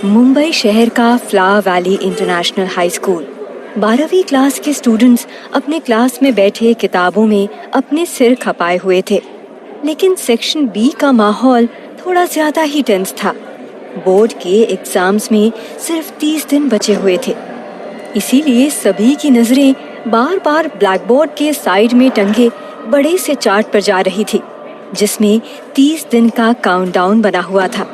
मुंबई शहर का flower valley international high school 12वीं क्लास के स्टूडेंट्स अपने क्लास में बैठे किताबों में अपने सिर खपाए हुए थे। लेकिन सेक्शन बी का माहौल थोड़ा ज्यादा ही टेंस था। बोर्ड के एग्जाम्स में सिर्फ 30 दिन बचे हुए थे। इसीलिए सभी की नजरें बार बार ब्लैक बोर्ड के साइड में टंगे बड़े से चार्ट पर जा रही थी, जिसमें 30 दिन का काउंटडाउन बना हुआ था।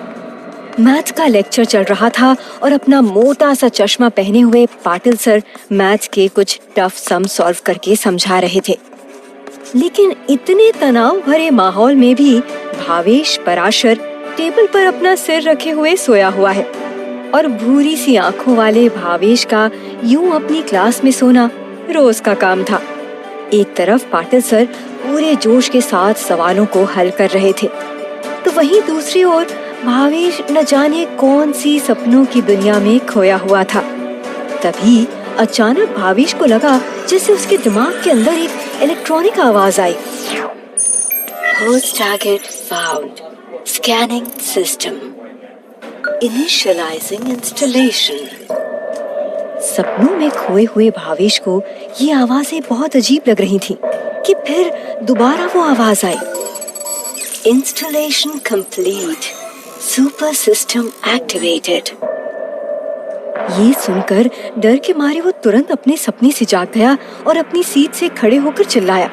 मैथ्स का लेक्चर चल रहा था और अपना मोटा सा चश्मा पहने हुए पाटिल सर मैथ्स के कुछ टफ सम सॉल्व करके समझा रहे थे। लेकिन इतने तनाव भरे माहौल में भी भावेश पराशर टेबल पर अपना सिर रखे हुए सोया हुआ है और भूरी सी आंखों वाले भावेश का यूं अपनी क्लास में सोना रोज का काम था। एक तरफ पाटिल सर पूरे जोश के साथ सवालों को हल कर रहे थे, तो वहीं दूसरी ओर भावेश न जाने कौन सी सपनों की दुनिया में खोया हुआ था। तभी अचानक भावेश को लगा जैसे उसके दिमाग के अंदर एक इलेक्ट्रॉनिक आवाज आई। Host target found. Scanning system. Initializing installation. सपनों में खोए हुए भावेश को ये आवाजें बहुत अजीब लग रही थीं कि फिर दोबारा वो आवाज आई। Installation complete. Super system activated. ये सुनकर डर के मारे वो तुरंत अपने सपने से जाग गया और अपनी सीट से खड़े होकर चिल्लाया,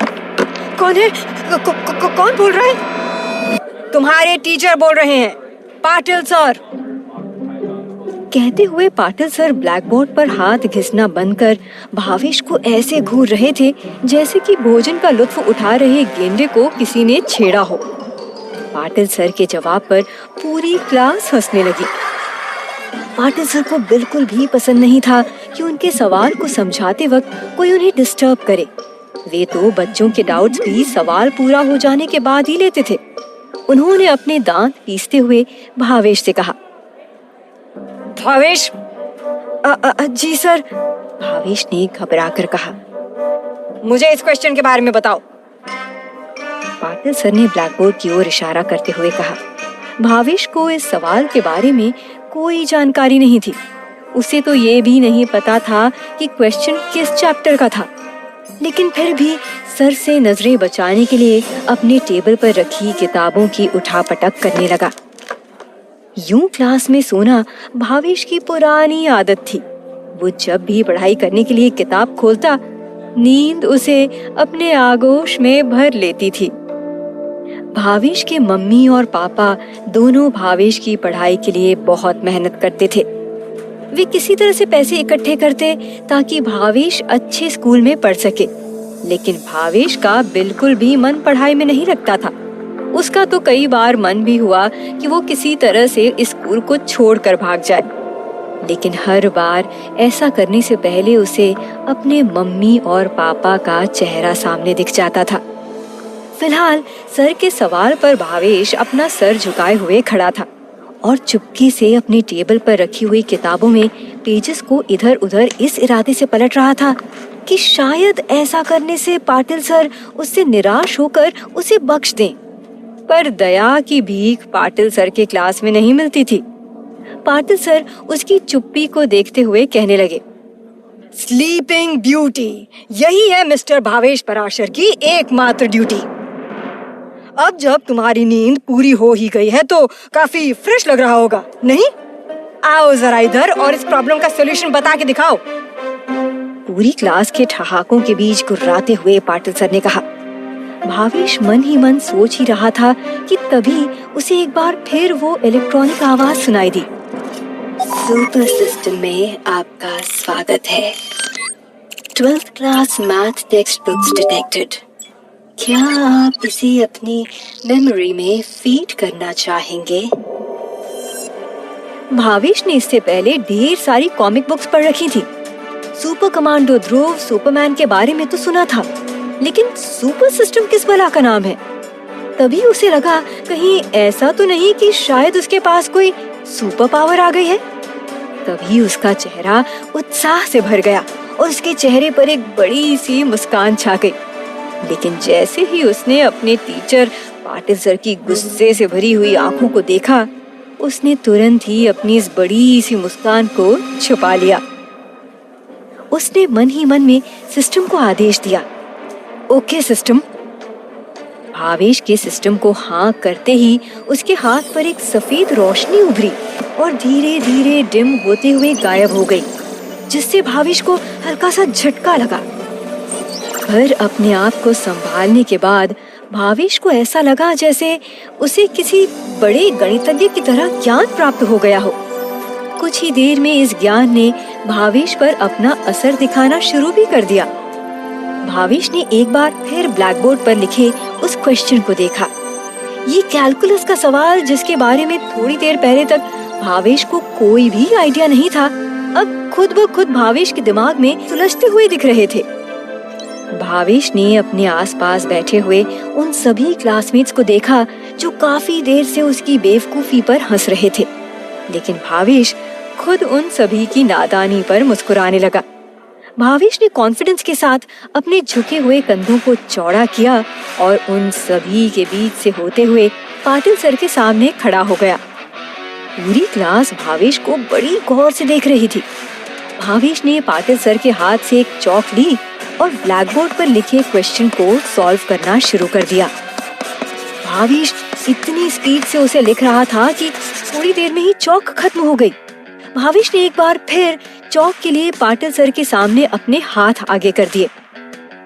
कौन है? कौन बोल रहा है? तुम्हारे टीचर बोल रहे हैं, पाटिल सर। कहते हुए पाटिल सर ब्लैक बोर्ड पर हाथ घिसना बंद कर भावेश को ऐसे घूर रहे थे जैसे कि भोजन का लुत्फ उठा रहे गेंडे को किसी ने छेड़ा हो। पाटिल सर के जवाब पर पूरी क्लास हंसने लगी। पाटिल सर को बिल्कुल भी पसंद नहीं था कि उनके सवाल को समझाते वक्त कोई उन्हें डिस्टर्ब करे। वे तो बच्चों के डाउट्स भी सवाल पूरा हो जाने के बाद ही लेते थे। उन्होंने अपने दांत पीसते हुए भावेश से कहा, भावेश। जी सर। भावेश ने घबरा कर कहा, मुझे इस क्वेश्चन के बारे में बताओ। पाटिल सर ने ब्लैक बोर्ड की ओर इशारा करते हुए कहा। भावेश को इस सवाल के बारे में कोई जानकारी नहीं थी। उसे तो ये भी नहीं पता था कि क्वेश्चन किस चैप्टर का था, लेकिन फिर भी सर से नजरें बचाने के लिए अपने टेबल पर रखी किताबों की उठापटक करने लगा। यूं क्लास में सोना भावेश की पुरानी आदत थी। वो जब भी पढ़ाई करने के लिए किताब खोलता, नींद उसे अपने आगोश में भर लेती थी। भावेश के मम्मी और पापा दोनों भावेश की पढ़ाई के लिए बहुत मेहनत करते थे। वे किसी तरह से पैसे इकट्ठे करते ताकि भावेश अच्छे स्कूल में पढ़ सके, लेकिन भावेश का बिल्कुल भी मन पढ़ाई में नहीं लगता था। उसका तो कई बार मन भी हुआ कि वो किसी तरह से इस स्कूल को छोड़कर भाग जाए, लेकिन हर बार ऐसा करने से पहले उसे अपने मम्मी और पापा का चेहरा सामने दिख जाता था। फिलहाल सर के सवाल पर भावेश अपना सर झुकाए हुए खड़ा था और चुपके से अपनी टेबल पर रखी हुई किताबों में पेजेस को इधर उधर इस इरादे से पलट रहा था कि शायद ऐसा करने से पाटिल सर उससे निराश होकर उसे बख्श दें। पर दया की भीख पाटिल सर के क्लास में नहीं मिलती थी। पाटिल सर उसकी चुप्पी को देखते हुए कहने लगे, स्लीपिंग ड्यूटी, यही है मिस्टर भावेश पराशर की एकमात्र ड्यूटी। अब जब तुम्हारी नींद पूरी हो ही गई है तो काफी फ्रेश लग रहा होगा, नहीं? आओ जरा इधर और इस प्रॉब्लम का सॉल्यूशन बता के दिखाओ। पूरी क्लास के ठहाकों के बीच गुर्राते हुए पाटिल सर ने कहा। भावेश मन ही मन सोच ही रहा था कि तभी उसे एक बार फिर वो इलेक्ट्रॉनिक आवाज सुनाई दी। सुपर सिस्टम में आपका स्वागत है। 12th class math text books detected. क्या आप इसे अपनी मेमोरी में फीड करना चाहेंगे? भावेश ने इससे पहले ढेर सारी कॉमिक बुक्स पढ़ रखी थी। सुपर कमांडो ध्रुव, सुपरमैन के बारे में तो सुना था, लेकिन सुपर सिस्टम किस बला का नाम है? तभी उसे लगा कहीं ऐसा तो नहीं कि शायद उसके पास कोई सुपर पावर आ गई है। तभी उसका चेहरा उत्साह से भर गया और उसके चेहरे पर एक बड़ी सी मुस्कान छा गई। लेकिन जैसे ही उसने अपने टीचर पाटिल सर की गुस्से से भरी हुई आंखों को देखा, उसने तुरंत ही अपनी इस बड़ी सी मुस्कान को छुपा लिया। उसने मन ही मन में सिस्टम को आदेश दिया, ओके सिस्टम। भावेश के सिस्टम को हाँ करते ही उसके हाथ पर एक सफेद रोशनी उभरी और धीरे धीरे डिम होते हुए गायब हो गई, जिससे भावेश को हल्का सा झटका लगा। पर अपने आप को संभालने के बाद भावेश को ऐसा लगा जैसे उसे किसी बड़े गणितज्ञ की तरह ज्ञान प्राप्त हो गया हो। कुछ ही देर में इस ज्ञान ने भावेश पर अपना असर दिखाना शुरू भी कर दिया। भावेश ने एक बार फिर ब्लैक बोर्ड पर लिखे उस क्वेश्चन को देखा। ये कैलकुलस का सवाल, जिसके बारे में थोड़ी देर पहले तक भावेश को कोई भी आइडिया नहीं था, अब खुद ब खुद भावेश के दिमाग में सुलझते हुए दिख रहे थे। भावेश ने अपने आसपास बैठे हुए उन सभी क्लासमेट्स को देखा जो काफी देर से उसकी बेवकूफी पर हंस रहे थे, लेकिन भावेश खुद उन सभी की नादानी पर मुस्कुराने लगा। भावेश ने कॉन्फिडेंस के साथ अपने झुके हुए कंधों को चौड़ा किया और उन सभी के बीच से होते हुए पाटिल सर के सामने खड़ा हो गया। पूरी क्लास भावेश को बड़ी गौर से देख रही थी। भावेश ने पाटिल सर के हाथ से एक चौक ली और ब्लैक बोर्ड पर लिखे क्वेश्चन को सॉल्व करना शुरू कर दिया। भावेश इतनी स्पीड से उसे लिख रहा था कि थोड़ी देर में ही चौक खत्म हो गई। भावेश ने एक बार फिर चौक के लिए पाटिल सर के सामने अपने हाथ आगे कर दिए।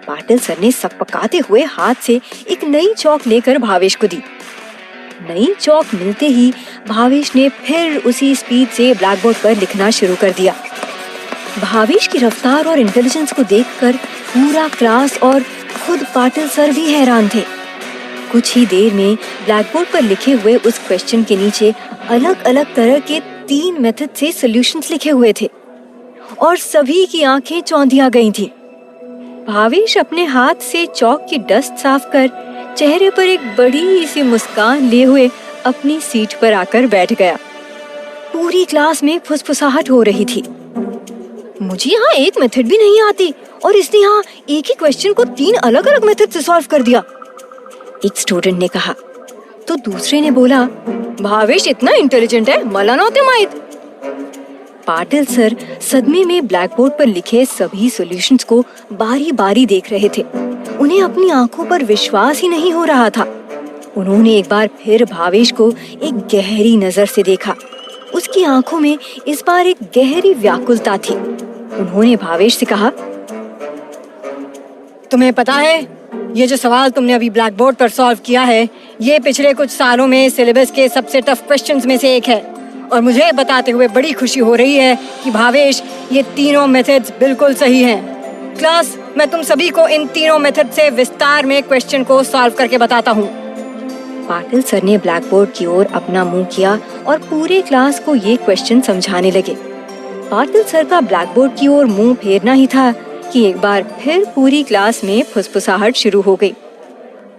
पाटिल सर ने सकपकाते हुए हाथ से एक नई चौक लेकर भावेश को दी। नई चौक मिलते ही भावेश ने फिर उसी स्पीड से ब्लैक बोर्ड पर लिखना शुरू कर दिया। भावेश की रफ्तार और इंटेलिजेंस को देखकर पूरा क्लास और खुद पाटिल सर भी हैरान थे। कुछ ही देर में ब्लैक बोर्ड पर लिखे हुए उस क्वेश्चन के नीचे अलग अलग तरह के 3 मेथड से सॉल्यूशंस लिखे हुए थे और सभी की आंखें चौंधिया गई थी। भावेश अपने हाथ से चौक की डस्ट साफ कर चेहरे पर एक बड़ी सी मुस्कान लिए हुए अपनी सीट पर आकर बैठ गया। पूरी क्लास में फुसफुसाहट हो रही थी। मुझे यहाँ एक मेथड भी नहीं आती और इसने यहाँ एक ही क्वेश्चन को 3 अलग अलग मेथड से सॉल्व कर दिया, एक स्टूडेंट ने कहा। तो दूसरे ने बोला, भावेश इतना इंटेलिजेंट है, मला नव्हते माहित। पाटिल सर सदमे में ब्लैक बोर्ड पर लिखे सभी सॉल्यूशंस को बारी बारी देख रहे थे। उन्हें अपनी आंखों पर विश्वास ही नहीं हो रहा था। उन्होंने एक बार फिर भावेश को एक गहरी नजर से देखा। उसकी आंखों में इस बार एक गहरी व्याकुलता थी। उन्होंने भावेश से कहा, तुम्हें पता है, ये जो सवाल तुमने अभी ब्लैक बोर्ड पर सॉल्व किया है, ये पिछले कुछ सालों में सिलेबस के सबसे टफ क्वेश्चंस में से एक है। और मुझे बताते हुए बड़ी खुशी हो रही है कि भावेश, ये तीनों मेथड्स बिल्कुल सही हैं। क्लास, मैं तुम सभी को इन तीनों मेथड से विस्तार में क्वेश्चन को सॉल्व करके बताता हूँ। पाटिल सर ने ब्लैक बोर्ड की ओर अपना मुंह किया और पूरे क्लास को ये क्वेश्चन समझाने लगे। पाटिल सर का ब्लैक बोर्ड की ओर मुंह फेरना ही था कि एक बार फिर पूरी क्लास में फुसफुसाहट शुरू हो गई।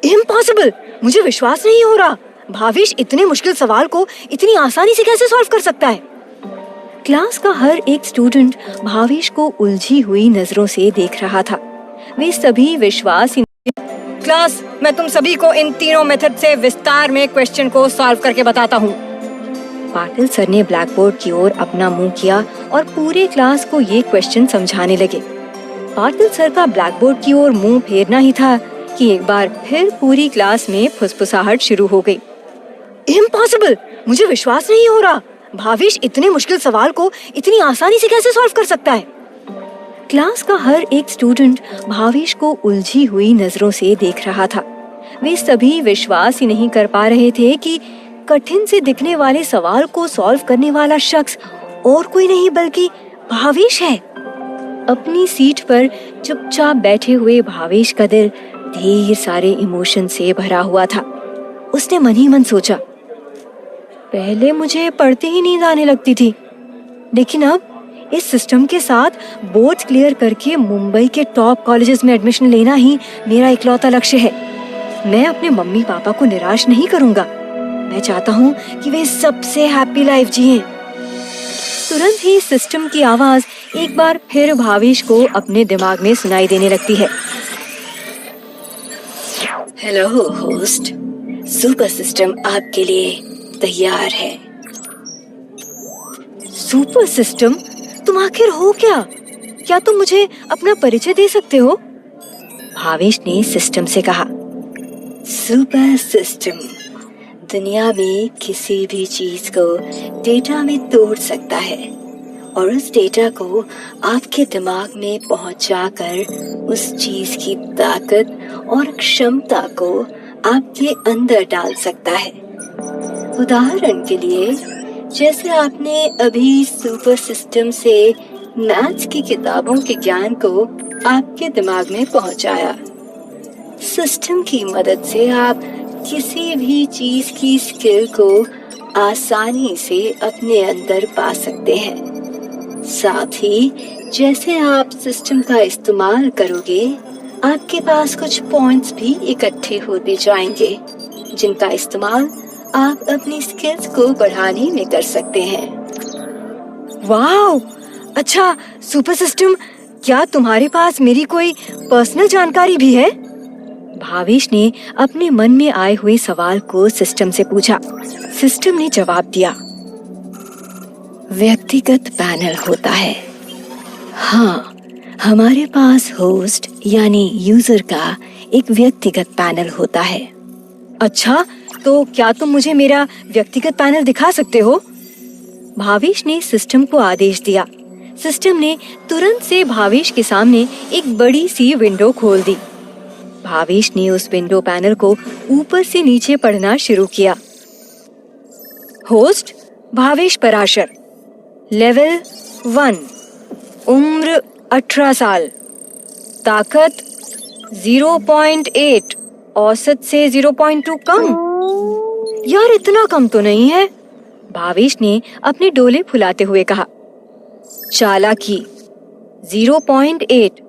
इम्पॉसिबल, मुझे विश्वास नहीं हो रहा। भावेश इतने मुश्किल सवाल को इतनी आसानी से कैसे सॉल्व कर सकता है? क्लास का हर एक स्टूडेंट भावेश को उलझी हुई नजरों से देख रहा था। वे सभी विश्वास ही। क्लास, मैं तुम सभी को इन तीनों मेथड से विस्तार में क्वेश्चन को सॉल्व करके बताता हूँ। पाटिल सर ने ब्लैक बोर्ड की ओर अपना मुंह किया और पूरे क्लास को ये क्वेश्चन समझाने लगे। पाटिल सर का ब्लैक बोर्ड की ओर मुंह फेरना ही था कि एक बार फिर पूरी क्लास में फुसफुसाहट शुरू हो गई। इम्पॉसिबल, मुझे विश्वास नहीं हो रहा। भावेश इतने मुश्किल सवाल को इतनी आसानी से कैसे सॉल्व कर सकता है? क्लास का हर एक स्टूडेंट भावेश को उलझी हुई नजरों से देख रहा था। वे सभी विश्वास ही नहीं कर पा रहे थे कि कठिन से दिखने वाले सवाल को सॉल्व करने वाला शख्स और कोई नहीं बल्कि भावेश है। अपनी सीट पर चुपचाप बैठे हुए भावेश का दिल ढेर सारे इमोशन से भरा हुआ था। उसने मन ही मन सोचा, पहले मुझे पढ़ते ही नींद आने लगती थी, लेकिन अब इस सिस्टम के साथ बोर्ड क्लियर करके मुंबई के टॉप कॉलेजेस में एडमिशन लेना ही मेरा इकलौता लक्ष्य है। मैं अपने मम्मी पापा को निराश नहीं करूंगा। मैं चाहता हूँ कि वे सबसे हैप्पी लाइफ जिएं। तुरंत ही सिस्टम की आवाज एक बार फिर भावेश को अपने दिमाग में सुनाई देने लगती है। हेलो होस्ट, सुपर सिस्टम आपके लिए तैयार है। Super system? तुम आखिर हो क्या तुम मुझे अपना परिचय दे सकते हो? भावेश ने सिस्टम से कहा। सुपर सिस्टम दुनिया में किसी भी चीज को डेटा में तोड़ सकता है और उस डेटा को आपके दिमाग में पहुंचाकर उस चीज की ताकत और क्षमता को आपके अंदर डाल सकता है। उदाहरण के लिए, जैसे आपने अभी सुपर सिस्टम से मैथ्स की किताबों के ज्ञान को आपके दिमाग में पहुंचाया। सिस्टम की मदद से आप किसी भी चीज की स्किल को आसानी से अपने अंदर पा सकते हैं। साथ ही जैसे आप सिस्टम का इस्तेमाल करोगे, आपके पास कुछ पॉइंट्स भी इकट्ठे होते जाएंगे, जिनका इस्तेमाल आप अपनी स्किल्स को बढ़ाने में कर सकते हैं। वाह! अच्छा सुपर सिस्टम, क्या तुम्हारे पास मेरी कोई पर्सनल जानकारी भी है? भावेश ने अपने मन में आए हुए सवाल को सिस्टम से पूछा। सिस्टम ने जवाब दिया। व्यक्तिगत पैनल होता है। हाँ, हमारे पास होस्ट यानी यूजर का एक व्यक्तिगत पैनल होता है। अच्छा, तो क्या तुम मुझे मेरा व्यक्तिगत पैनल दिखा सकते हो? भावेश ने सिस्टम को आदेश दिया। सिस्टम ने तुरंत से भावेश के सामने एक बड़ी सी विंडो खोल दी। भावेश ने उस विंडो पैनल को ऊपर से नीचे पढ़ना शुरू किया। होस्ट भावेश पराशर, लेवल 1, उम्र 18 साल, ताकत 0.8, औसत से 0.2 कम। यार इतना कम तो नहीं है, भावेश ने अपने डोले फुलाते हुए कहा। चालाकी 0.8,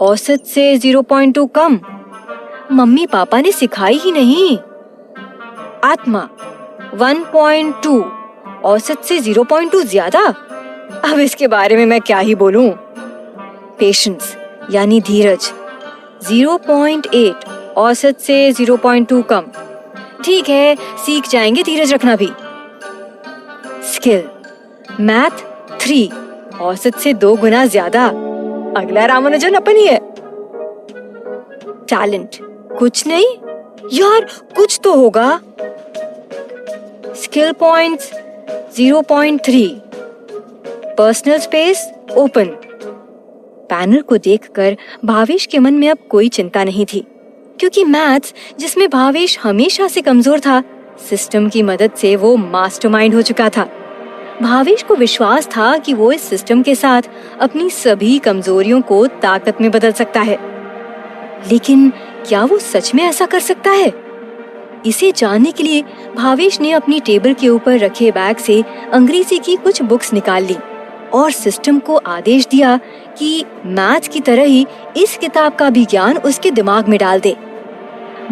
औसत से 0.2 कम। मम्मी पापा ने सिखाई ही नहीं। आत्मा 1.2, औसत से 0.2 ज्यादा। अब इसके बारे में मैं क्या ही बोलूं। पेशेंस यानी धीरज 0.8, औसत से 0.2 कम। ठीक है, सीख जाएंगे धीरज रखना भी। स्किल मैथ 3, औसत से 2 गुना ज्यादा। अगला रामानुजन अपन ही है। टैलेंट कुछ नहीं यार, कुछ तो होगा। Skill points 0.3, personal space open. Panel को देखकर भावेश के मन में अब कोई चिंता नहीं थी, क्योंकि मैथ्स जिसमें भावेश हमेशा से कमजोर था, सिस्टम की मदद से वो मास्टरमाइंड हो चुका था। भावेश को विश्वास था कि वो इस सिस्टम के साथ अपनी सभी कमजोरियों को ताकत में बदल सकता है। लेकिन क्या वो सच में ऐसा कर सकता है? इसे जानने के लिए भावेश ने अपनी टेबल के ऊपर रखे बैग से अंग्रेजी की कुछ बुक्स निकाल ली और सिस्टम को आदेश दिया कि मैथ्स की तरह ही इस किताब का भी ज्ञान उसके दिमाग में डाल दे।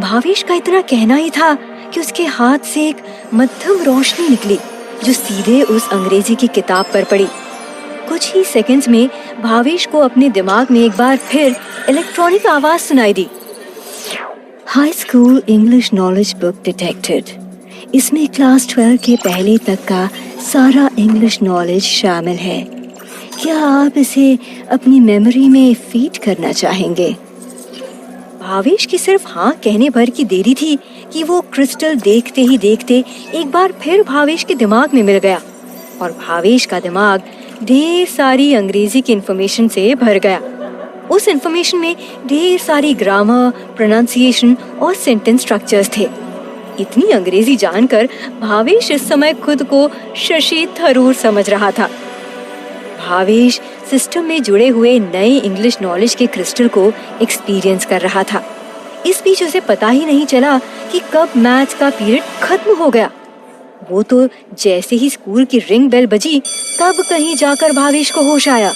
भावेश का इतना कहना ही था कि उसके हाथ से एक मध्यम रोशनी निकली जो सीधे उस अंग्रेजी की किताब पर पड़ी। कुछ ही सेकंड्स में भावेश को अपने दिमाग में एक बार फिर इलेक्ट्रॉनिक आवाज सुनाई दी। High school English knowledge book detected. इसमें क्लास 12 के पहले तक का सारा इंग्लिश नॉलेज शामिल है। क्या आप इसे अपनी मेमोरी में फीड करना चाहेंगे? भावेश की सिर्फ हाँ कहने भर की देरी थी कि वो क्रिस्टल देखते ही देखते एक बार फिर भावेश के दिमाग में मिल गया और भावेश का दिमाग ढेर सारी अंग्रेजी की इंफॉर्मेशन से भर गया। उस इंफॉर्मेशन में ढेर सारी ग्रामर, प्रोनाउंसिएशन और सेंटेंस स्ट्रक्चर्स थे। इतनी अंग्रेजी जानकर भावेश इस समय खुद को शशि थरूर समझ रहा था। भावेश सिस्टम में जुड़े हुए नए इंग्लिश नॉलेज के क्रिस्टल को एक्सपीरियंस कर रहा था। इस बीच उसे पता ही नहीं चला कि कब मैथ्स का पीरियड खत्म हो गया। वो तो जैसे ही स्कूल की रिंग बेल बजी, तब कहीं जाकर भावेश को होश आया।